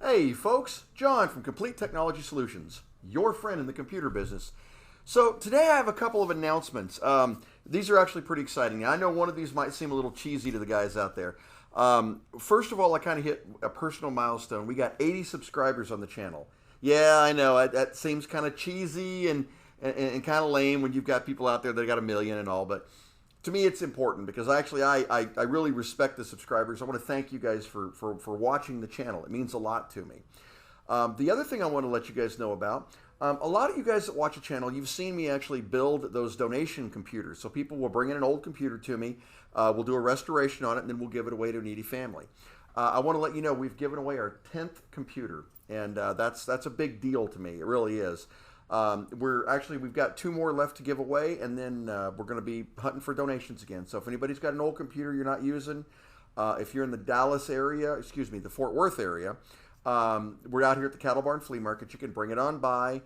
Hey folks, John from Complete Technology Solutions, your friend in the computer business. So today I have a couple of announcements. These are actually pretty exciting. Now, I know one of these might seem a little cheesy to the guys out there. First of all, I kind of hit a personal milestone. We got 80 subscribers on the channel. Yeah, I know that seems kind of cheesy and kind of lame when you've got people out there that got a million and all, but to me it's important because I really respect the subscribers. I want to thank you guys for watching the channel. It means a lot to me. The other thing I want to let you guys know about, a lot of you guys that watch the channel, you've seen me actually build those donation computers. So people will bring in an old computer to me, we'll do a restoration on it, and then we'll give it away to a needy family. I want to let you know we've given away our 10th computer, and that's a big deal to me. It really is. We've got 2 more left to give away, and then we're going to be hunting for donations again. So if anybody's got an old computer you're not using, if you're in the Dallas area, the Fort Worth area, we're out here at the Cattle Barn Flea Market. You can bring it on by,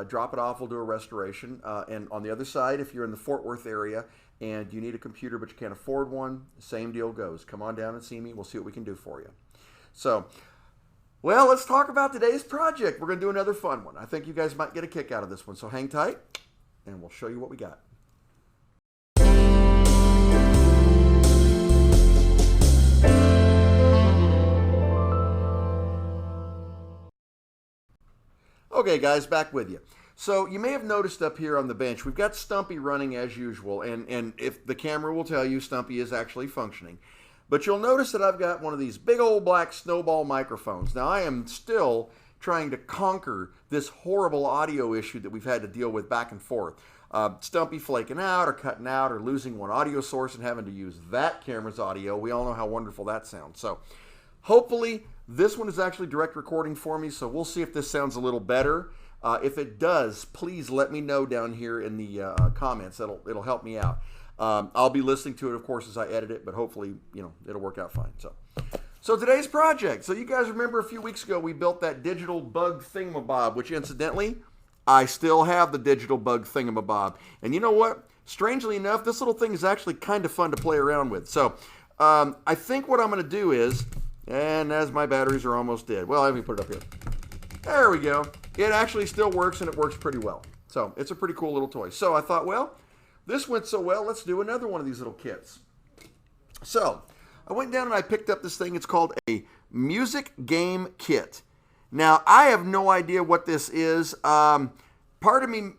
drop it off, we'll do a restoration. And on the other side, if you're in the Fort Worth area and you need a computer but you can't afford one, same deal goes. Come on down and see me. We'll see what we can do for you. So, well, let's talk about today's project. We're going to do another fun one. I think you guys might get a kick out of this one. So hang tight, and we'll show you what we got. Okay, guys, back with you. So you may have noticed up here on the bench, we've got Stumpy running as usual, and if the camera will tell you, Stumpy is actually functioning. But you'll notice that I've got one of these big old black snowball microphones. Now, I am still trying to conquer this horrible audio issue that we've had to deal with back and forth. Stumpy flaking out or cutting out or losing one audio source and having to use that camera's audio. We all know how wonderful that sounds. So hopefully this one is actually direct recording for me, so we'll see if this sounds a little better. If it does, please let me know down here in the comments. It'll help me out. I'll be listening to it, of course, as I edit it, but hopefully, it'll work out fine. So today's project. So you guys remember a few weeks ago we built that digital bug thingamabob, which incidentally, I still have the digital bug thingamabob. And you know what? Strangely enough, this little thing is actually kind of fun to play around with. So I think what I'm going to do is, and as my batteries are almost dead, well, let me put it up here. There we go. It actually still works, and it works pretty well. So it's a pretty cool little toy. So I thought, well, this went so well, let's do another one of these little kits. So I went down and I picked up this thing. It's called a music game kit. Now, I have no idea what this is. Part of me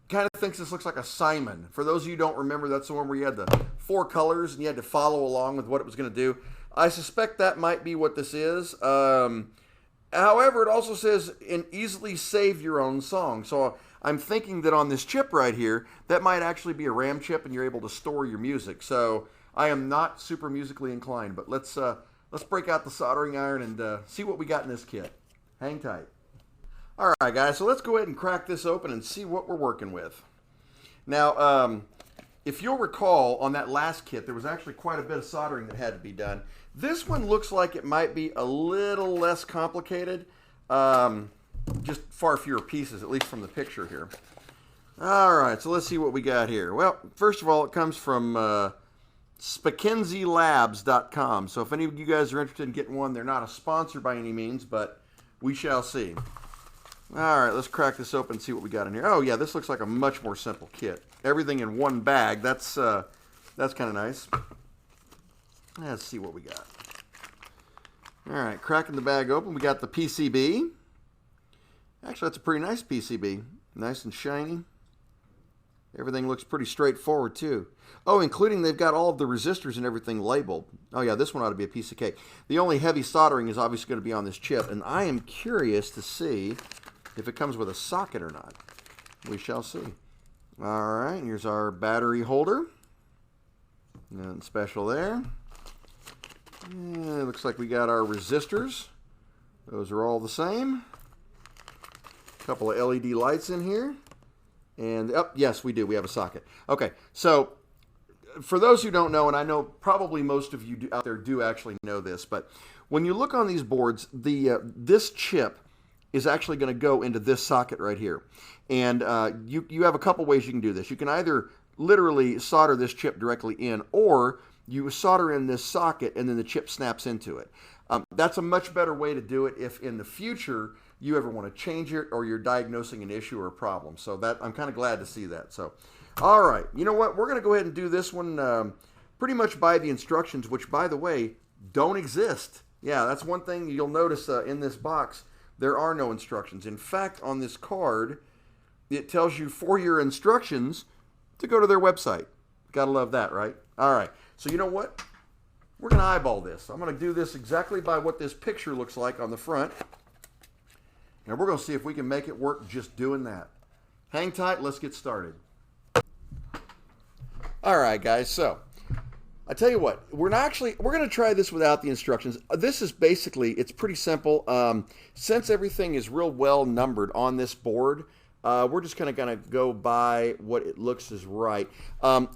kind of thinks this looks like a Simon. For those of you who don't remember, that's the one where you had the 4 colors and you had to follow along with what it was going to do. I suspect that might be what this is. However, it also says, and easily save your own song. So I'm thinking that on this chip right here, that might actually be a RAM chip and you're able to store your music. So I am not super musically inclined, but let's break out the soldering iron and see what we got in this kit. Hang tight. All right, guys, so let's go ahead and crack this open and see what we're working with. Now, if you'll recall, on that last kit, there was actually quite a bit of soldering that had to be done. This one looks like it might be a little less complicated. Just far fewer pieces, at least from the picture here. All right, so let's see what we got here. Well, first of all, it comes from SpakenzieLabs.com. So if any of you guys are interested in getting one, they're not a sponsor by any means, but we shall see. All right, let's crack this open and see what we got in here. Oh, yeah, this looks like a much more simple kit. Everything in one bag. That's kind of nice. Let's see what we got. All right, cracking the bag open, we got the PCB. Actually, that's a pretty nice PCB. Nice and shiny. Everything looks pretty straightforward, too. Oh, including they've got all of the resistors and everything labeled. Oh, yeah, this one ought to be a piece of cake. The only heavy soldering is obviously going to be on this chip, and I am curious to see if it comes with a socket or not. We shall see. All right, here's our battery holder. Nothing special there. It looks like we got our resistors. Those are all the same. A couple of LED lights in here. And, oh, yes, we do. We have a socket. Okay, so for those who don't know, and I know probably most of you out there do actually know this, but when you look on these boards, this chip is actually going to go into this socket right here. And you have a couple ways you can do this. You can either literally solder this chip directly in, or you solder in this socket and then the chip snaps into it. That's a much better way to do it if in the future you ever want to change it or you're diagnosing an issue or a problem. So that I'm kind of glad to see that. So, all right, you know what? We're going to go ahead and do this one pretty much by the instructions, which, by the way, don't exist. Yeah, that's one thing you'll notice in this box. There are no instructions. In fact, on this card, it tells you for your instructions to go to their website. Gotta love that, right? All right, so you know what? We're going to eyeball this. I'm going to do this exactly by what this picture looks like on the front. And we're going to see if we can make it work just doing that. Hang tight, let's get started. All right, guys, so I tell you what, we're going to try this without the instructions. This is basically, it's pretty simple. Since everything is real well numbered on this board, we're just kind of going to go by what it looks is right.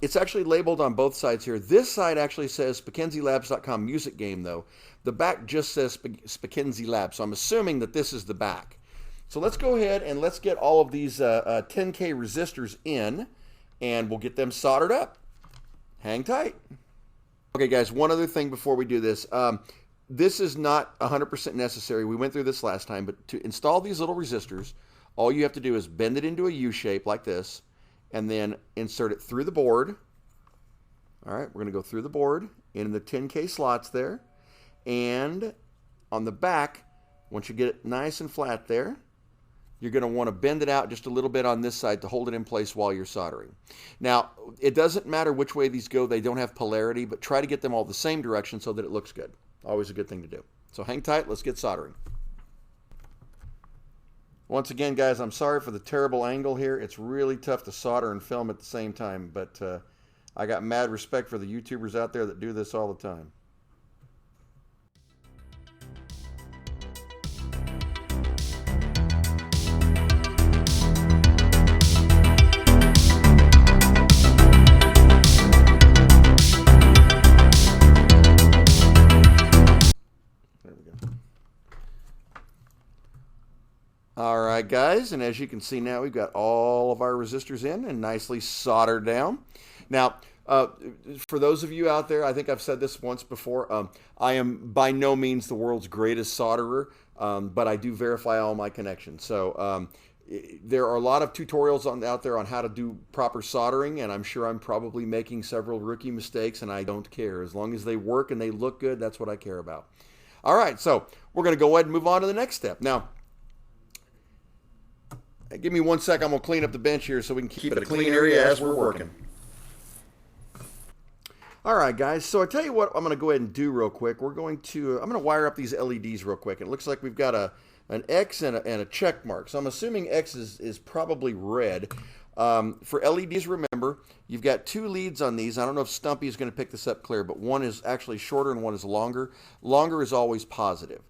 It's actually labeled on both sides here. This side actually says SpickenziLabs.com music game, though. The back just says Spickenzi Labs, so I'm assuming that this is the back. So let's go ahead and let's get all of these 10K resistors in, and we'll get them soldered up. Hang tight. Okay, guys, one other thing before we do this. This is not 100% necessary. We went through this last time, but to install these little resistors, all you have to do is bend it into a U shape like this, and then insert it through the board. All right, we're going to go through the board, in the 10K slots there, and on the back, once you get it nice and flat there, you're going to want to bend it out just a little bit on this side to hold it in place while you're soldering. Now, it doesn't matter which way these go. They don't have polarity, but try to get them all the same direction so that it looks good. Always a good thing to do. So hang tight. Let's get soldering. Once again, guys, I'm sorry for the terrible angle here. It's really tough to solder and film at the same time, but I got mad respect for the YouTubers out there that do this all the time. All right, guys, and as you can see now, we've got all of our resistors in and nicely soldered down. Now, for those of you out there, I think I've said this once before, I am by no means the world's greatest solderer, but I do verify all my connections. So there are a lot of tutorials out there on how to do proper soldering, and I'm sure I'm probably making several rookie mistakes, and I don't care. As long as they work and they look good, that's what I care about. All right, so we're going to go ahead and move on to the next step. Now, give me 1 sec. I'm going to clean up the bench here so we can keep it a clean area as we're working. All right, guys. So I tell you what I'm going to go ahead and do real quick. I'm going to wire up these LEDs real quick. It looks like we've got an X and a check mark. So I'm assuming X is probably red. For LEDs, remember, you've got 2 leads on these. I don't know if Stumpy is going to pick this up clear, but one is actually shorter and one is longer. Longer is always positive.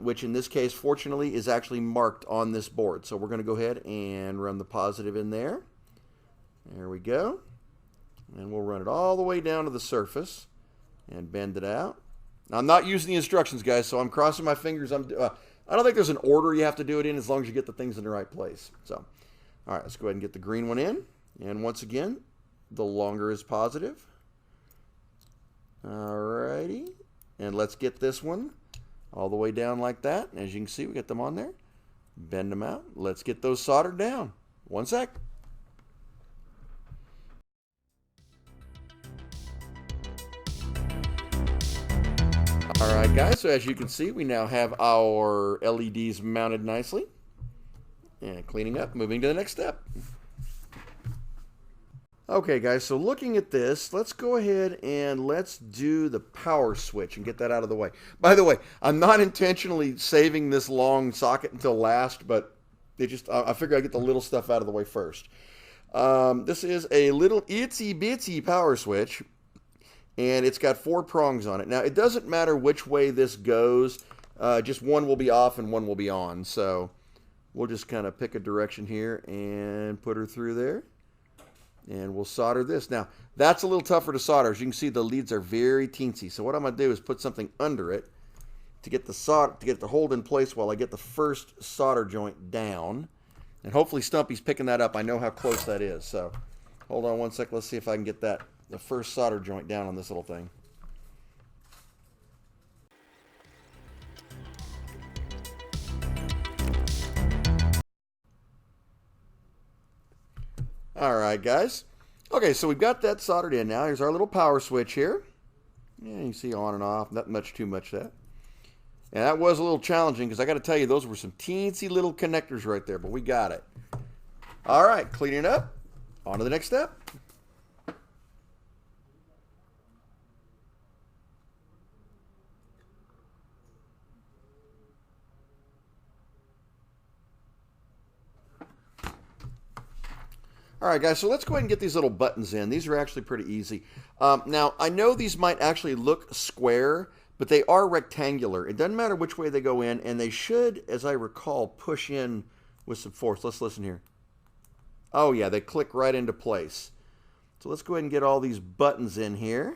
Which in this case, fortunately, is actually marked on this board. So we're going to go ahead and run the positive in there. There we go. And we'll run it all the way down to the surface and bend it out. Now, I'm not using the instructions, guys, so I'm crossing my fingers. I don't think there's an order you have to do it in as long as you get the things in the right place. So, all right, let's go ahead and get the green one in. And once again, the longer is positive. All righty. And let's get this one all the way down like that. As you can see, we get them on there. Bend them out. Let's get those soldered down. 1 sec. All right, guys, so as you can see, we now have our LEDs mounted nicely. And cleaning up, moving to the next step. Okay, guys, so looking at this, let's go ahead and let's do the power switch and get that out of the way. By the way, I'm not intentionally saving this long socket until last, but I figure I'd get the little stuff out of the way first. This is a little itsy-bitsy power switch, and it's got 4 prongs on it. Now, it doesn't matter which way this goes, just one will be off and one will be on. So we'll just kind of pick a direction here and put her through there. And we'll solder this. Now, that's a little tougher to solder. As you can see, the leads are very teensy. So what I'm going to do is put something under it to get the hold in place while I get the first solder joint down. And hopefully Stumpy's picking that up. I know how close that is. So hold on 1 sec. Let's see if I can get the first solder joint down on this little thing. All right, guys. Okay, so we've got that soldered in now. Here's our little power switch here. Yeah, you can see on and off, not much too much of that. And that was a little challenging because I got to tell you, those were some teensy little connectors right there, but we got it. All right, cleaning it up. On to the next step. All right, guys, so let's go ahead and get these little buttons in. These are actually pretty easy. Now, I know these might actually look square, but they are rectangular. It doesn't matter which way they go in, and they should, as I recall, push in with some force. Let's listen here. Oh, yeah, they click right into place. So let's go ahead and get all these buttons in here.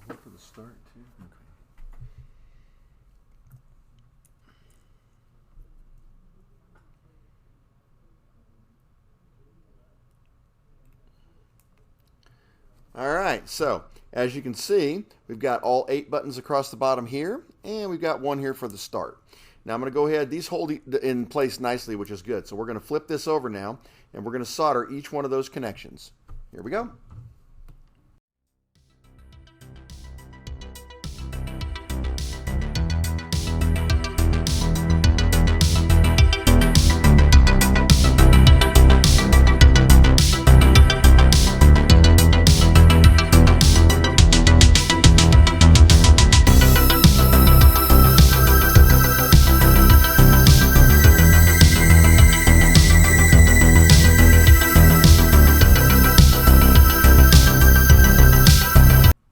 Wait for the start, too. Okay. All right, so as you can see, we've got all 8 buttons across the bottom here, and we've got one here for the start. Now I'm going to go ahead, these hold in place nicely, which is good. So we're going to flip this over now, and we're going to solder each one of those connections. Here we go.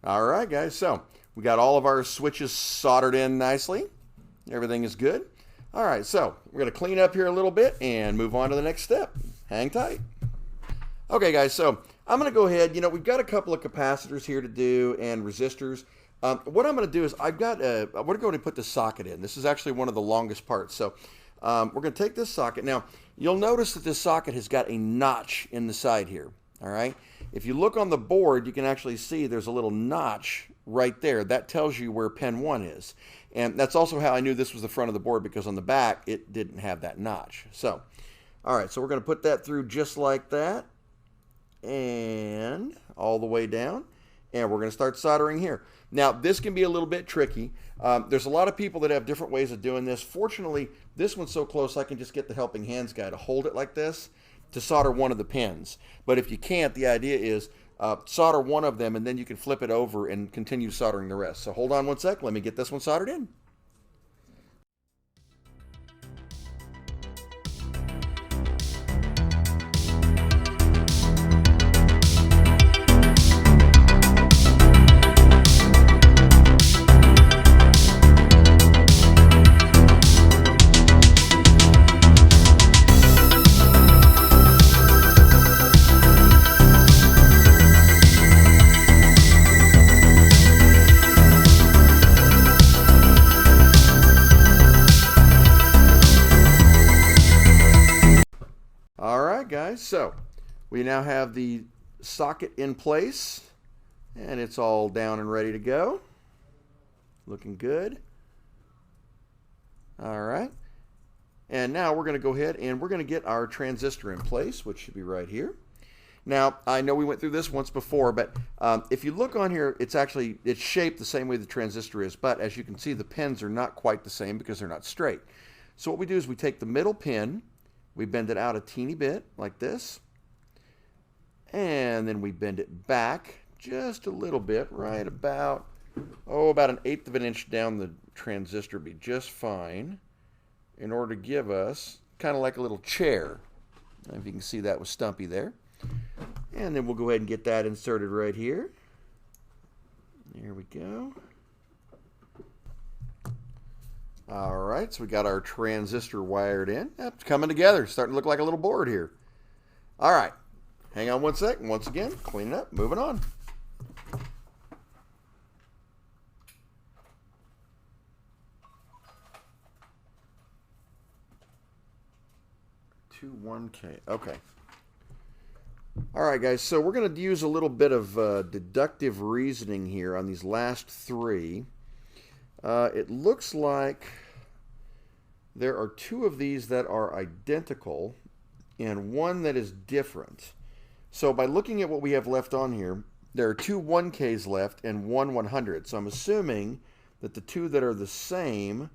All right, guys, so we got all of our switches soldered in nicely. Everything is good. All right, so we're going to clean up here a little bit and move on to the next step. Hang tight. Okay, guys, so I'm going to go ahead. You know, we've got a couple of capacitors here to do and resistors. What I'm going to do is we're going to put the socket in. This is actually one of the longest parts. So we're going to take this socket. Now, you'll notice that this socket has got a notch in the side here. All right. If you look on the board, you can actually see there's a little notch right there. That tells you where pin 1 is. And that's also how I knew this was the front of the board, because on the back, it didn't have that notch. So, all right, so we're going to put that through just like that and all the way down. And we're going to start soldering here. Now, this can be a little bit tricky. There's a lot of people that have different ways of doing this. Fortunately, this one's so close, I can just get the helping hands guy to hold it like this to solder one of the pins. But if you can't, the idea is solder one of them, and then you can flip it over and continue soldering the rest. So hold on one sec. Let me get this one soldered in. Guys, so we now have the socket in place, and it's all down and ready to go. Looking good. All right, and now we're going to go ahead and we're going to get our transistor in place, which should be right here. Now, I know we went through this once before, but if you look on here, it's shaped the same way the transistor is, but as you can see, the pins are not quite the same because they're not straight. So what we do is we take the middle pin, we bend it out a teeny bit like this, and then we bend it back just a little bit, right about, about 1/8 of an inch down the transistor would be just fine in order to give us kind of like a little chair. If you can see that with Stumpy there. And then we'll go ahead and get that inserted right here. There we go. All right, so we got our transistor wired in. It's coming together. It's starting to look like a little board here. All right, hang on one second. Once again, clean it up, moving on. To 1K. Okay. All right, guys. So we're going to use a little bit of deductive reasoning here on these last three. It looks like there are 2 of these that are identical and 1 that is different. So by looking at what we have left on here, there are 2 1Ks left and 1 100. So I'm assuming that the 2 that are the same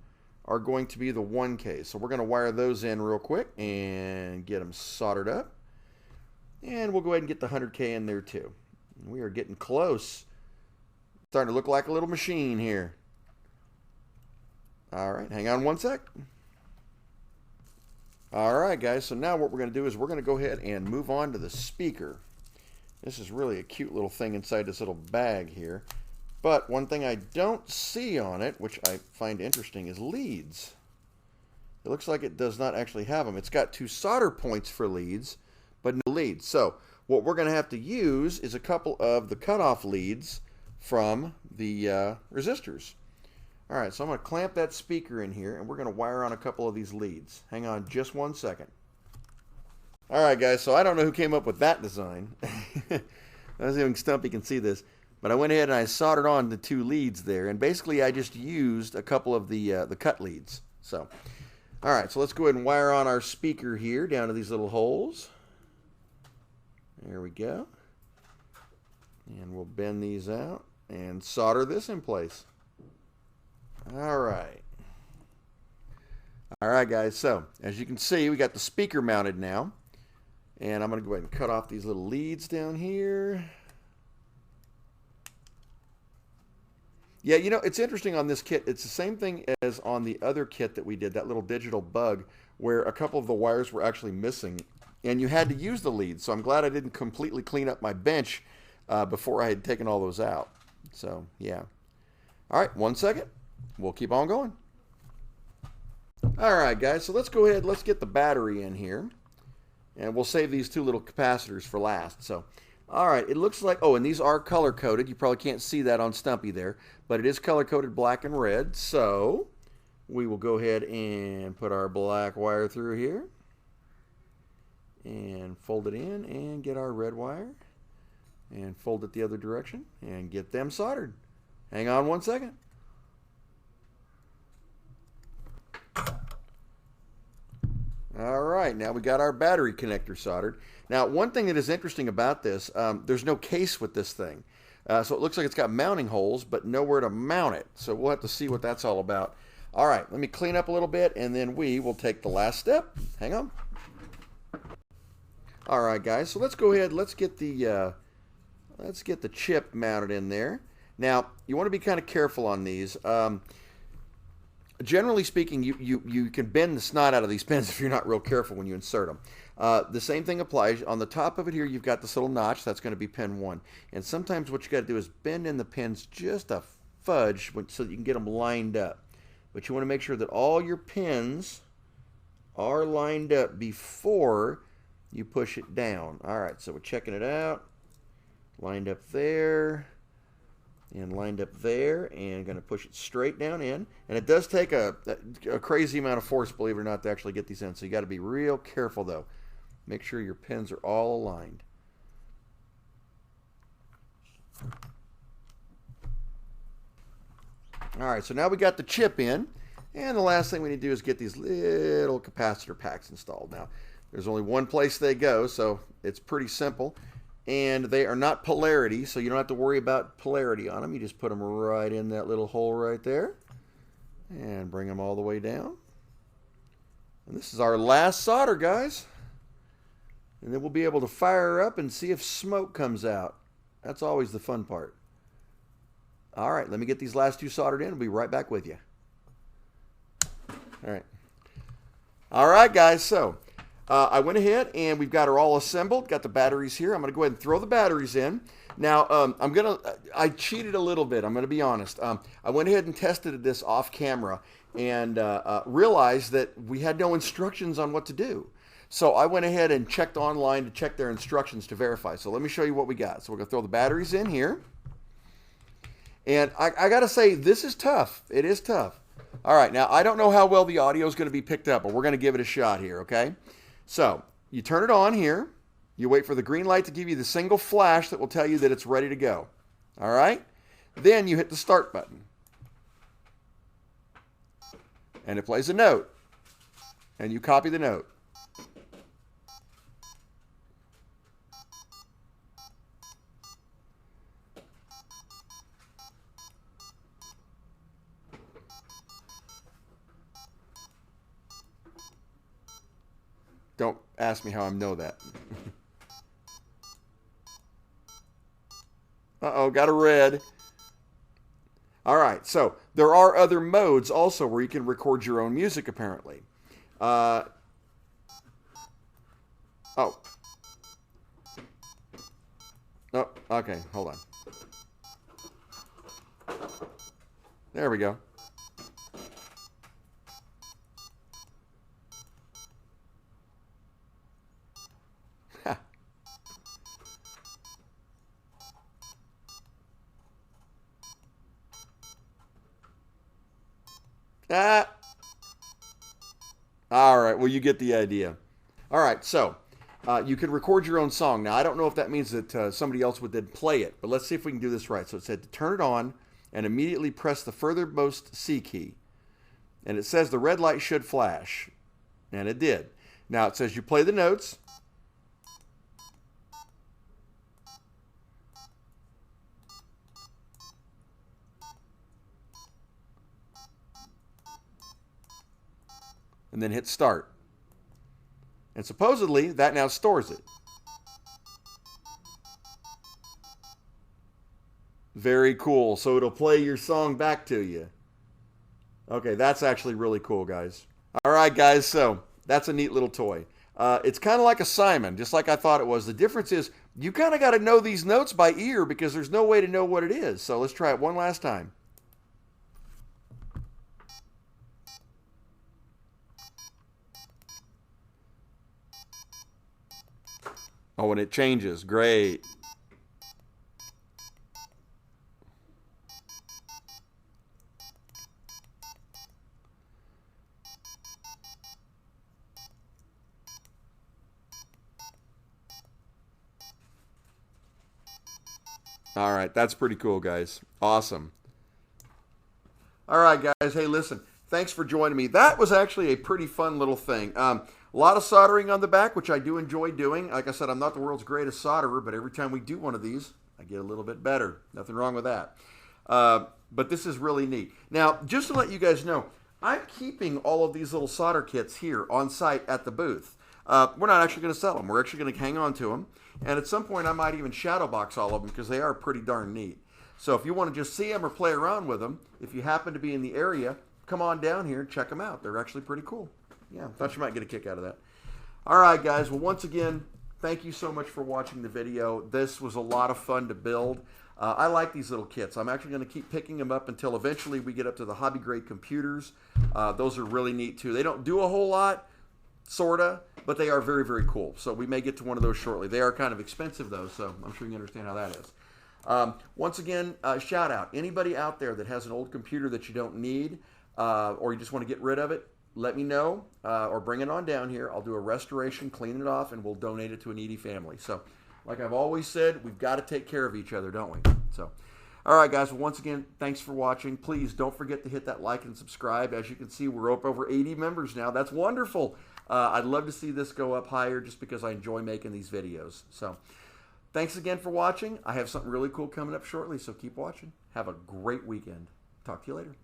are going to be the 1K. So we're going to wire those in real quick and get them soldered up. And we'll go ahead and get the 100K in there too. We are getting close. Starting to look like a little machine here. All right, hang on one sec. All right, guys, so now what we're going to do is we're going to go ahead and move on to the speaker. This is really a cute little thing inside this little bag here. But one thing I don't see on it, which I find interesting, is leads. It looks like it does not actually have them. It's got 2 solder points for leads, but no leads. So what we're going to have to use is a couple of the cutoff leads from the resistors. All right, so I'm going to clamp that speaker in here, and we're going to wire on a couple of these leads. Hang on just one second. All right, guys, so I don't know who came up with that design. I was even Stumpy can see this. But I went ahead and I soldered on the 2 leads there, and basically I just used a couple of the cut leads. So, all right, so let's go ahead and wire on our speaker here down to these little holes. There we go. And we'll bend these out and solder this in place. All right. All right, guys, so as you can see, we got the speaker mounted now. And I'm going to go ahead and cut off these little leads down here. Yeah, you know, it's interesting on this kit. It's the same thing as on the other kit that we did, that little digital bug, where a couple of the wires were actually missing, and you had to use the leads. So I'm glad I didn't completely clean up my bench before I had taken all those out. So, yeah. All right, one second. We'll keep on going. All right, guys, so let's go ahead. Let's get the battery in here, and we'll save these 2 little capacitors for last. So, all right, it looks like, oh, and these are color-coded. You probably can't see that on Stumpy there, but it is color-coded black and red. So we will go ahead and put our black wire through here and fold it in and get our red wire and fold it the other direction and get them soldered. Hang on one second. All right, now we got our battery connector soldered. Now, one thing that is interesting about this, there's no case with this thing. So it looks like it's got mounting holes, but nowhere to mount it. So we'll have to see what that's all about. All right, let me clean up a little bit, and then we will take the last step. Hang on. All right, guys, so let's go ahead. Let's get the chip mounted in there. Now, you want to be kind of careful on these. Generally speaking, you can bend the snot out of these pins if you're not real careful when you insert them. The same thing applies. On the top of it here, you've got this little notch. That's going to be pin 1. And sometimes what you got to do is bend in the pins just a fudge so that you can get them lined up. But you want to make sure that all your pins are lined up before you push it down. All right, so we're checking it out. Lined up there. And lined up there, and going to push it straight down in. And it does take a crazy amount of force, believe it or not, to actually get these in. So you got to be real careful, though. Make sure your pins are all aligned. All right, so now we got the chip in, and the last thing we need to do is get these little capacitor packs installed. Now, there's only one place they go, so it's pretty simple. And they are not polarity, so you don't have to worry about polarity on them. You just put them right in that little hole right there and bring them all the way down. And this is our last solder, guys. And then we'll be able to fire her up and see if smoke comes out. That's always the fun part. All right, let me get these last two soldered in. I'll be right back with you. All right. All right, guys, so I went ahead and we've got her all assembled. Got the batteries here. I'm going to go ahead and throw the batteries in. Now, I cheated a little bit. I'm going to be honest. I went ahead and tested this off camera and realized that we had no instructions on what to do. So I went ahead and checked online to check their instructions to verify. So let me show you what we got. So we're going to throw the batteries in here. And I got to say, this is tough. It is tough. All right, now I don't know how well the audio is going to be picked up, but we're going to give it a shot here, okay? So you turn it on here. You wait for the green light to give you the single flash that will tell you that it's ready to go. All right? Then you hit the start button. And it plays a note. And you copy the note. Don't ask me how I know that. Uh-oh, got a red. All right, so there are other modes also where you can record your own music, apparently. Oh. Oh, okay, hold on. There we go. Ah. All right, well, you get the idea. All right, so you can record your own song. Now, I don't know if that means that somebody else would then play it, but let's see if we can do this right. So it said to turn it on and immediately press the furthermost C key. And it says the red light should flash. And it did. Now, it says you play the notes. And then hit start. And supposedly that now stores it. Very cool. So it'll play your song back to you. Okay, that's actually really cool, guys. All right, guys, so that's a neat little toy. It's kind of like a Simon, just like I thought it was. The difference is you kind of got to know these notes by ear because there's no way to know what it is. So let's try it one last time. Oh, and it changes. Great. All right, that's pretty cool, guys. Awesome. All right, guys. Hey, listen. Thanks for joining me. That was actually a pretty fun little thing. A lot of soldering on the back, which I do enjoy doing. Like I said, I'm not the world's greatest solderer, but every time we do one of these, I get a little bit better. Nothing wrong with that. But this is really neat. Now, just to let you guys know, I'm keeping all of these little solder kits here on site at the booth. We're not actually going to sell them. We're actually going to hang on to them. And at some point, I might even shadow box all of them because they are pretty darn neat. So if you want to just see them or play around with them, if you happen to be in the area, come on down here and check them out. They're actually pretty cool. Yeah, thought you might get a kick out of that. All right, guys. Well, once again, thank you so much for watching the video. This was a lot of fun to build. I like these little kits. I'm actually going to keep picking them up until eventually we get up to the hobby grade computers. Those are really neat too. They don't do a whole lot, sorta, but they are very, very cool. So we may get to one of those shortly. They are kind of expensive though, so I'm sure you understand how that is. Once again, shout out. Anybody out there that has an old computer that you don't need or you just want to get rid of it, let me know or bring it on down here. I'll do a restoration, clean it off, and we'll donate it to a needy family. So like I've always said, we've got to take care of each other, don't we? So, all right, guys. Well, once again, thanks for watching. Please don't forget to hit that like and subscribe. As you can see, we're up over 80 members now. That's wonderful. I'd love to see this go up higher just because I enjoy making these videos. So thanks again for watching. I have something really cool coming up shortly, so keep watching. Have a great weekend. Talk to you later.